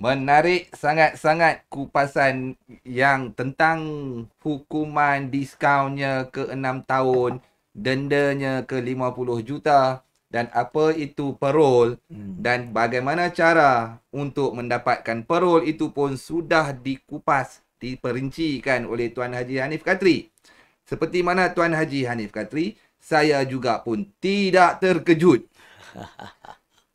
Menarik sangat-sangat kupasan yang tentang hukuman diskaunnya ke 6 tahun, dendanya ke 50 juta dan apa itu parol dan bagaimana cara untuk mendapatkan parol itu pun sudah dikupas, diperincikan oleh Tuan Haji Hanif Katri. Seperti mana Tuan Haji Hanif Katri, saya juga pun tidak terkejut.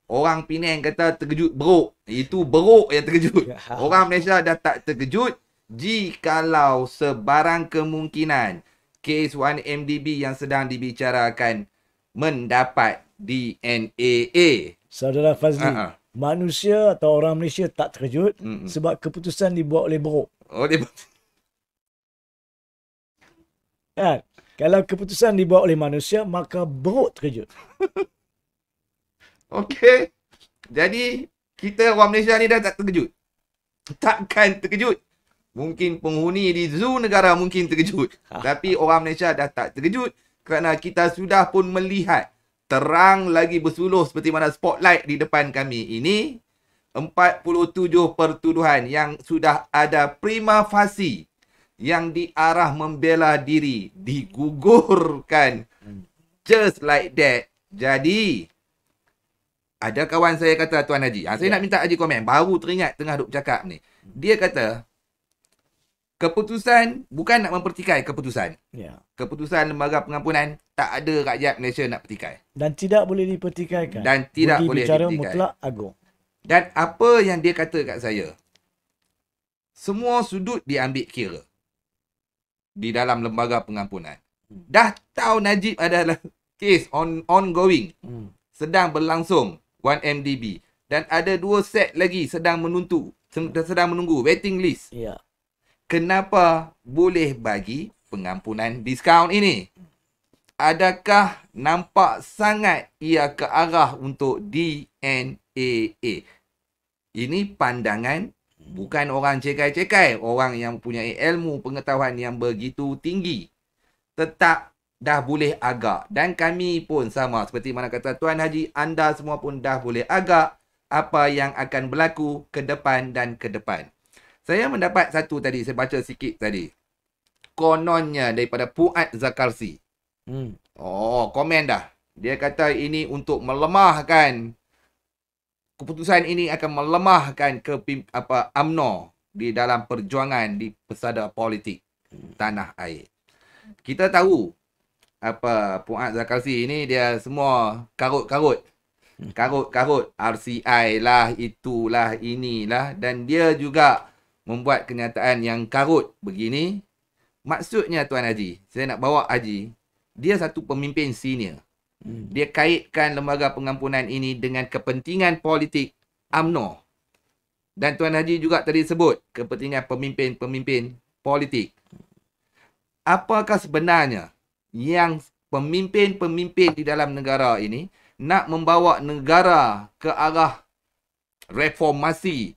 Orang Penang kata terkejut beruk. Itu beruk yang terkejut. Orang Malaysia dah tak terkejut jikalau sebarang kemungkinan kes 1MDB yang sedang dibicarakan mendapat DNAA. Saudara Fazli, manusia atau orang Malaysia tak terkejut sebab keputusan dibuat oleh beruk. Oh, dia... Kan? Kalau keputusan dibuat oleh manusia, maka beruk terkejut. Okey. Jadi, kita orang Malaysia ni dah tak terkejut. Takkan terkejut. Mungkin penghuni di zoo negara mungkin terkejut. Tapi orang Malaysia dah tak terkejut kerana kita sudah pun melihat terang lagi bersuluh seperti mana spotlight di depan kami ini. 47 pertuduhan yang sudah ada prima facie yang diarah membela diri digugurkan just like that. Jadi ada kawan saya kata, Tuan Haji, saya nak minta Haji komen, baru teringat tengah duk cakap ni. Dia kata keputusan bukan nak mempertikai keputusan. Keputusan lembaga pengampunan tak ada rakyat Malaysia nak pertikai. Dan tidak boleh dipertikaikan. Dan tidak boleh bicara dipertikai. mutlak agung. Dan apa yang dia kata kat saya, semua sudut diambil kira di dalam lembaga pengampunan. Dah tahu Najib adalah kes ongoing, sedang berlangsung 1MDB. Dan ada 2 set lagi sedang menunggu waiting list. Kenapa boleh bagi pengampunan diskaun ini? Adakah nampak sangat ia ke arah untuk DNAA? Ini pandangan bukan orang cekai-cekai, orang yang mempunyai ilmu pengetahuan yang begitu tinggi. Tetap dah boleh agak. Dan kami pun sama seperti mana kata Tuan Haji, anda semua pun dah boleh agak apa yang akan berlaku ke depan dan ke depan. Saya mendapat satu tadi, saya baca sikit tadi. Kononnya daripada Fuad Zakarsi. Oh, komen dah. Dia kata ini untuk melemahkan, keputusan ini akan melemahkan UMNO di dalam perjuangan di pesada politik tanah air. Kita tahu Fuad Zakarsi ini dia semua karut-karut. Karut-karut RCI lah, itulah, inilah. Dan dia juga membuat kenyataan yang karut begini. Maksudnya Tuan Haji, saya nak bawa Haji, dia satu pemimpin senior. Dia kaitkan lembaga pengampunan ini dengan kepentingan politik UMNO. Dan Tuan Haji juga tadi sebut kepentingan pemimpin-pemimpin politik. Apakah sebenarnya yang pemimpin-pemimpin di dalam negara ini nak membawa negara ke arah reformasi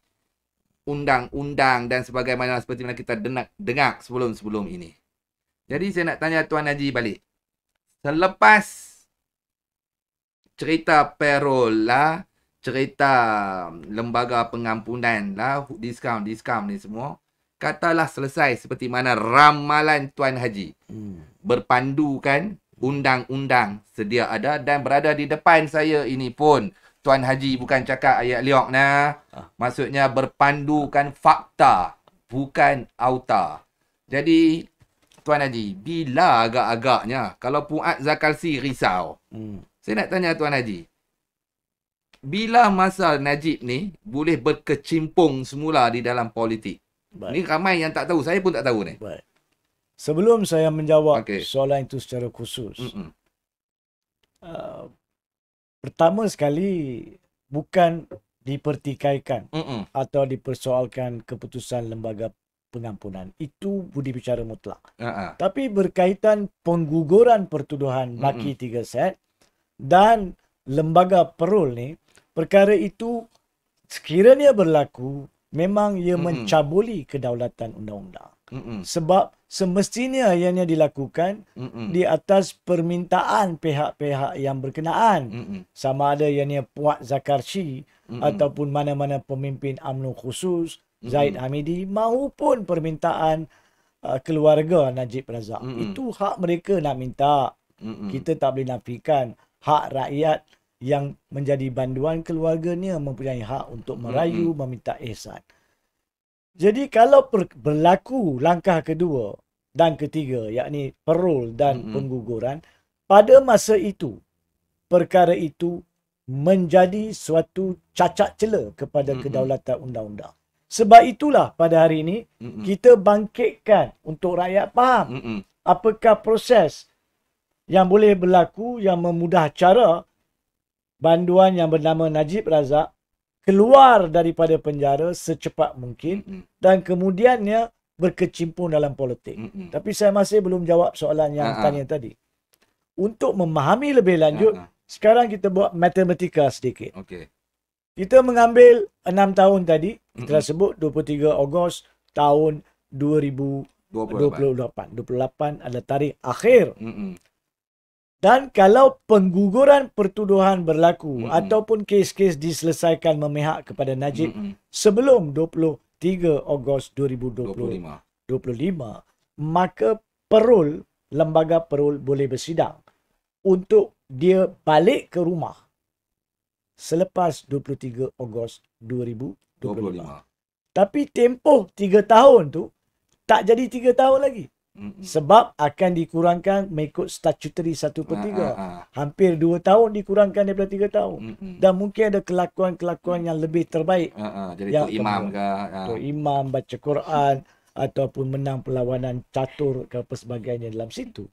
undang-undang dan sebagaimana seperti mana kita dengar sebelum-sebelum ini. Jadi saya nak tanya Tuan Haji balik. Selepas cerita parol lah, cerita lembaga pengampunan lah, diskaun ni semua, katalah selesai seperti mana ramalan Tuan Haji. Berpandukan undang-undang sedia ada dan berada di depan saya ini pun. Tuan Haji bukan cakap ayat liok nah. Maksudnya berpandukan fakta, bukan auta. Jadi, Tuan Haji, bila agak-agaknya kalau Fuad Zakarsi risau? Saya nak tanya Tuan Haji, bila masa Najib ni boleh berkecimpung semula di dalam politik? Ni ramai yang tak tahu, saya pun tak tahu ni. Baik. Sebelum saya menjawab soalan itu secara khusus, pertama sekali bukan dipertikaikan atau dipersoalkan keputusan lembaga pengampunan. Itu budi bicara mutlak. Tapi berkaitan pengguguran pertuduhan Maki 3 set dan lembaga parol ni, perkara itu sekiranya berlaku, memang ia mencabuli kedaulatan undang-undang. Sebab semestinya ianya dilakukan di atas permintaan pihak-pihak yang berkenaan. Sama ada ianya Fuad Zakarsi ataupun mana-mana pemimpin UMNO khusus, Zaid Hamidi, maupun permintaan keluarga Najib Razak. Itu hak mereka nak minta. Kita tak boleh nafikan hak rakyat yang menjadi banduan keluarganya mempunyai hak untuk merayu, meminta ihsan. Jadi kalau berlaku langkah kedua dan ketiga, yakni parol dan pengguguran, pada masa itu, perkara itu menjadi suatu cacat cela kepada kedaulatan undang-undang. Sebab itulah pada hari ini, kita bangkitkan untuk rakyat faham apakah proses yang boleh berlaku yang memudah cara banduan yang bernama Najib Razak keluar daripada penjara secepat mungkin dan kemudiannya berkecimpung dalam politik. Tapi saya masih belum jawab soalan yang tanya tadi. Untuk memahami lebih lanjut, sekarang kita buat matematika sedikit. Kita mengambil 6 tahun tadi, kita dah sebut 23 Ogos tahun 2028. 28 adalah tarikh akhir. Dan kalau pengguguran pertuduhan berlaku ataupun kes-kes diselesaikan memihak kepada Najib sebelum 23 Ogos 2025, maka parol, lembaga parol boleh bersidang untuk dia balik ke rumah selepas 23 Ogos 2025. Tapi tempoh 3 tahun tu tak jadi 3 tahun lagi. Sebab akan dikurangkan mengikut statutory 1/3. Hampir 2 tahun dikurangkan daripada 3 tahun. Dan mungkin ada kelakuan-kelakuan yang lebih terbaik. Jadi yang imam ke? Tok imam, baca Quran, ataupun menang perlawanan catur ke apa sebagainya dalam situ.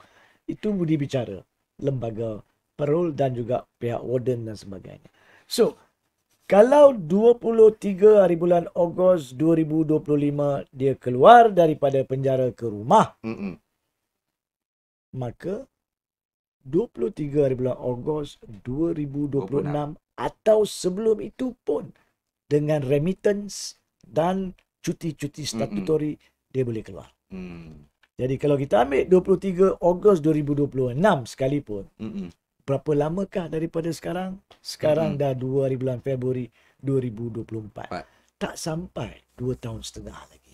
Itu budi bicara lembaga parol dan juga pihak warden dan sebagainya. So, kalau 23 hari bulan Ogos 2025 dia keluar daripada penjara ke rumah, maka 23 hari bulan Ogos 2026 atau sebelum itu pun dengan remittance dan cuti-cuti statutory dia boleh keluar. Jadi kalau kita ambil 23 Ogos 2026 sekalipun, berapa lamakah daripada sekarang? Sekarang dah 2 hari bulan Februari 2024. Tak sampai 2 tahun setengah lagi.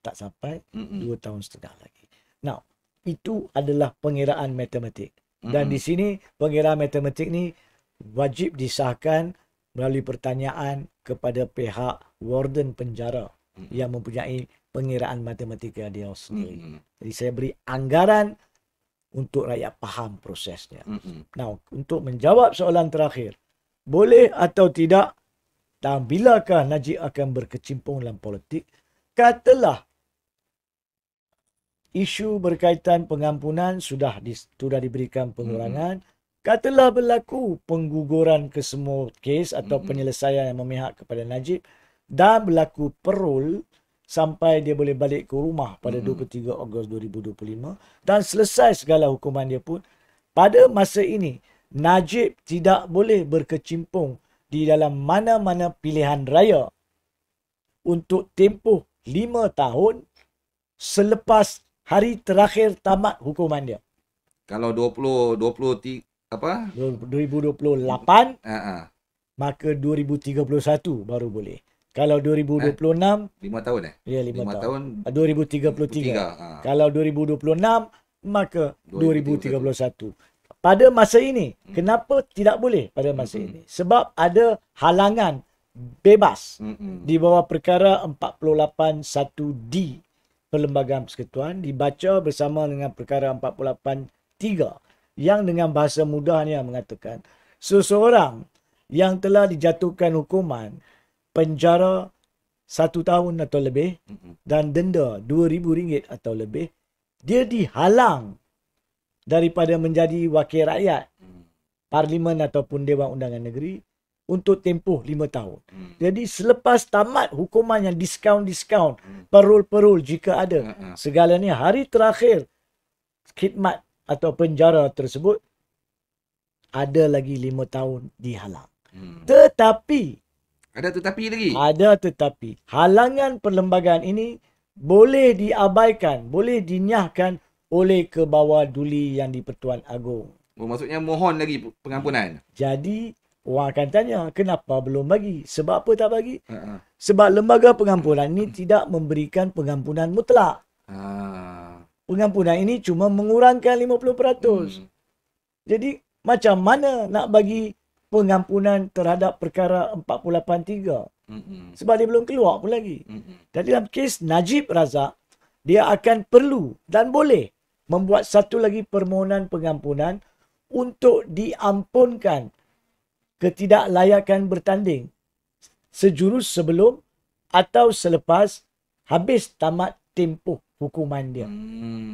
Tak sampai 2 tahun setengah lagi. Now, itu adalah pengiraan matematik. Dan di sini pengiraan matematik ni wajib disahkan melalui pertanyaan kepada pihak warden penjara yang mempunyai pengiraan matematika dia sendiri. Jadi saya beri anggaran untuk rakyat faham prosesnya. Now, untuk menjawab soalan terakhir, boleh atau tidak dan bilakah Najib akan berkecimpung dalam politik? Katalah isu berkaitan pengampunan sudah diberikan pengurangan. Katalah berlaku pengguguran kesemua kes atau penyelesaian yang memihak kepada Najib dan berlaku parol sampai dia boleh balik ke rumah pada 23 Ogos 2025 dan selesai segala hukuman dia pun. Pada masa ini, Najib tidak boleh berkecimpung di dalam mana-mana pilihan raya untuk tempoh 5 tahun selepas hari terakhir tamat hukuman dia. Kalau 2028 maka 2031 baru boleh. Kalau 2026 5 tahun Ya, 5 tahun. 2033. Kalau 2026 maka 2031. Pada masa ini, kenapa tidak boleh pada masa ini? Sebab ada halangan bebas di bawah perkara 481D Perlembagaan Persekutuan dibaca bersama dengan perkara 483 yang dengan bahasa mudahnya mengatakan seseorang yang telah dijatuhkan hukuman penjara 1 tahun atau lebih dan denda RM2,000 atau lebih, dia dihalang daripada menjadi wakil rakyat Parlimen ataupun Dewan Undangan Negeri untuk tempoh 5 tahun. Jadi selepas tamat hukuman yang diskaun, parol-parol jika ada, segalanya hari terakhir khidmat atau penjara tersebut ada lagi 5 tahun dihalang. Tetapi ada tetapi. Halangan perlembagaan ini boleh diabaikan, boleh dinyahkan oleh kebawah duli yang di Pertuan Agong. Maksudnya mohon lagi pengampunan. Jadi Orang akan tanya, kenapa belum bagi? Sebab apa tak bagi? Ha. Sebab lembaga pengampunan ini tidak memberikan pengampunan mutlak. Pengampunan ini cuma mengurangkan 50%. Jadi macam mana nak bagi pengampunan terhadap perkara 483? Sebab dia belum keluar pun lagi. Dan dalam kes Najib Razak, dia akan perlu dan boleh membuat satu lagi permohonan pengampunan untuk diampunkan ketidaklayakan bertanding sejurus sebelum atau selepas habis tamat tempoh hukuman dia.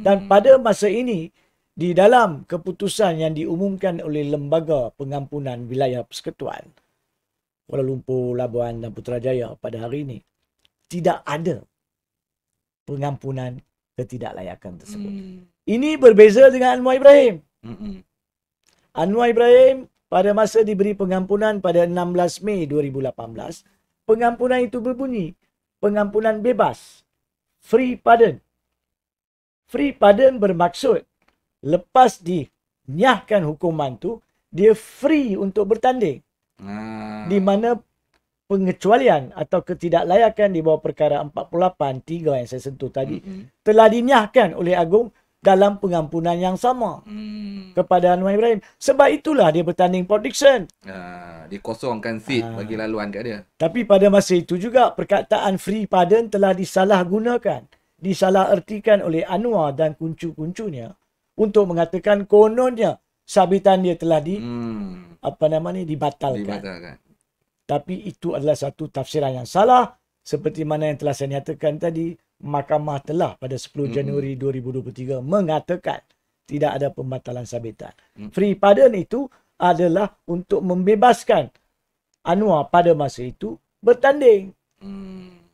Dan pada masa ini, di dalam keputusan yang diumumkan oleh Lembaga Pengampunan Wilayah Persekutuan Kuala Lumpur, Labuan dan Putrajaya pada hari ini, tidak ada pengampunan ketidaklayakan tersebut. Ini berbeza dengan Anwar Ibrahim. Anwar Ibrahim pada masa diberi pengampunan pada 16 Mei 2018, pengampunan itu berbunyi pengampunan bebas, free pardon. Free pardon bermaksud lepas dinyahkan hukuman tu, dia free untuk bertanding. Di mana pengecualian atau ketidaklayakan di bawah perkara 48(3) yang saya sentuh tadi telah dinyahkan oleh Agong dalam pengampunan yang sama kepada Anwar Ibrahim. Sebab itulah dia bertanding Port Dickson. Dia kosongkan seat bagi laluan kat dia. Tapi pada masa itu juga perkataan free pardon telah disalahgunakan, disalahertikan oleh Anwar dan kuncu-kuncunya untuk mengatakan kononnya sabitan dia telah dibatalkan. Tapi itu adalah satu tafsiran yang salah, seperti mana yang telah saya nyatakan tadi. Mahkamah telah pada 10 Januari 2023 mengatakan tidak ada pembatalan sabitan. Free pardon itu adalah untuk membebaskan Anwar pada masa itu bertanding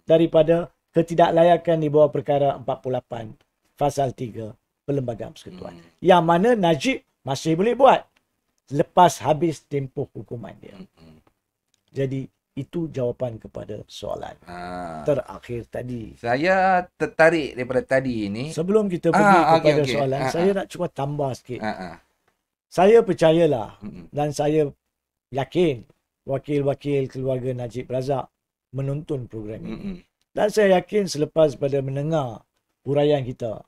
daripada ketidaklayakan di bawah perkara 48 Fasal 3 Perlembagaan Persekutuan. Yang mana Najib masih boleh buat lepas habis tempoh hukuman dia. Jadi itu jawapan kepada soalan terakhir tadi. Saya tertarik daripada tadi ini. Sebelum kita pergi kepada soalan, saya nak cuba tambah sikit. Saya percayalah dan saya yakin wakil-wakil keluarga Najib Razak menonton program ini. Dan saya yakin selepas pada mendengar huraian kita,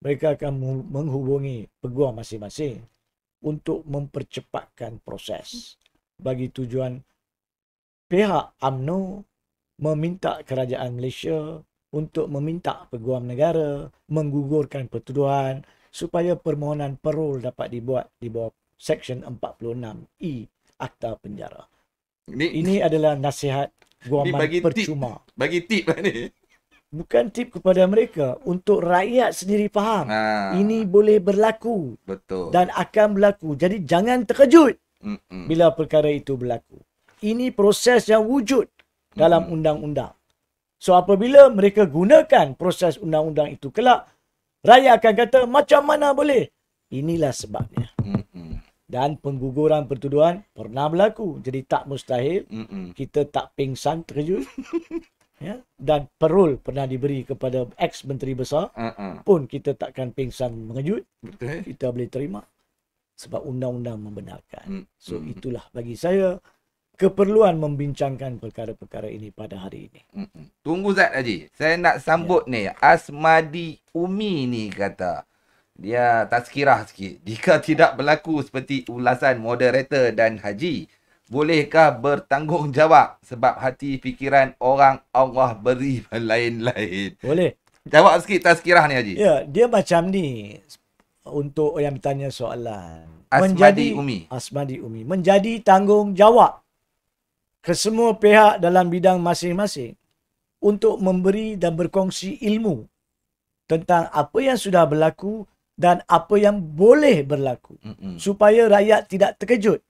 mereka akan menghubungi peguam masing-masing untuk mempercepatkan proses bagi tujuan pihak UMNO meminta kerajaan Malaysia untuk meminta peguam negara menggugurkan pertuduhan supaya permohonan parol dapat dibuat di bawah Seksyen 46E Akta Penjara. Ini adalah nasihat guaman percuma. Bagi tip lah ni. Bukan tip kepada mereka, untuk rakyat sendiri faham. Ini boleh berlaku. Betul. Dan akan berlaku. Jadi jangan terkejut bila perkara itu berlaku. Ini proses yang wujud dalam undang-undang. So apabila mereka gunakan proses undang-undang itu kelak, rakyat akan kata macam mana boleh? Inilah sebabnya. Dan pengguguran pertuduhan pernah berlaku. Jadi tak mustahil kita tak pingsan terkejut. Ya? Dan parol pernah diberi kepada ex-menteri besar pun kita takkan pingsan mengejut. Kita boleh terima. Sebab undang-undang membenarkan. So itulah bagi saya keperluan membincangkan perkara-perkara ini pada hari ini. Tunggu Zat Haji. Saya nak sambut ni. Asmadi Umi ni kata. Dia tazkirah sikit. Jika tidak berlaku seperti ulasan moderator dan Haji, bolehkah bertanggungjawab sebab hati fikiran orang Allah beri lain-lain? Boleh. Jawab sikit tazkirah ni Haji. Ya, dia macam ni. Untuk yang bertanya soalan. Asmadi Umi. Asmadi Umi. Menjadi tanggungjawab ke semua pihak dalam bidang masing-masing untuk memberi dan berkongsi ilmu tentang apa yang sudah berlaku dan apa yang boleh berlaku supaya rakyat tidak terkejut.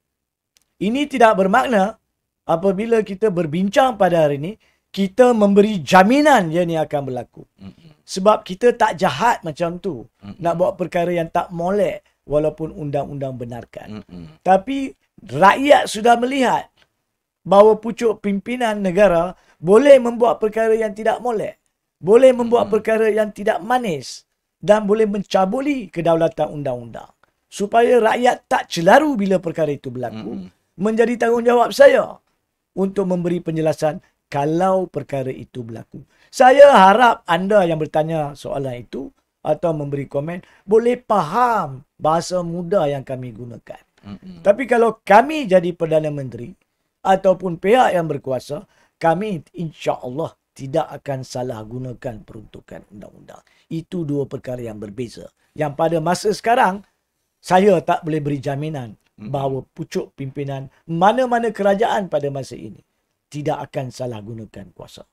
Ini tidak bermakna apabila kita berbincang pada hari ini kita memberi jaminan yang ini akan berlaku. Sebab kita tak jahat macam tu nak buat perkara yang tak molek walaupun undang-undang benarkan. Tapi rakyat sudah melihat bahawa pucuk pimpinan negara boleh membuat perkara yang tidak molek, boleh membuat perkara yang tidak manis dan boleh mencabuli kedaulatan undang-undang. Supaya rakyat tak celaru bila perkara itu berlaku, menjadi tanggungjawab saya untuk memberi penjelasan kalau perkara itu berlaku. Saya harap anda yang bertanya soalan itu atau memberi komen boleh faham bahasa mudah yang kami gunakan. Tapi kalau kami jadi Perdana Menteri ataupun pihak yang berkuasa, kami insya-Allah tidak akan salah gunakan peruntukan undang-undang. Itu dua perkara yang berbeza. Yang pada masa sekarang, saya tak boleh beri jaminan bahawa pucuk pimpinan mana-mana kerajaan pada masa ini tidak akan salah gunakan kuasa.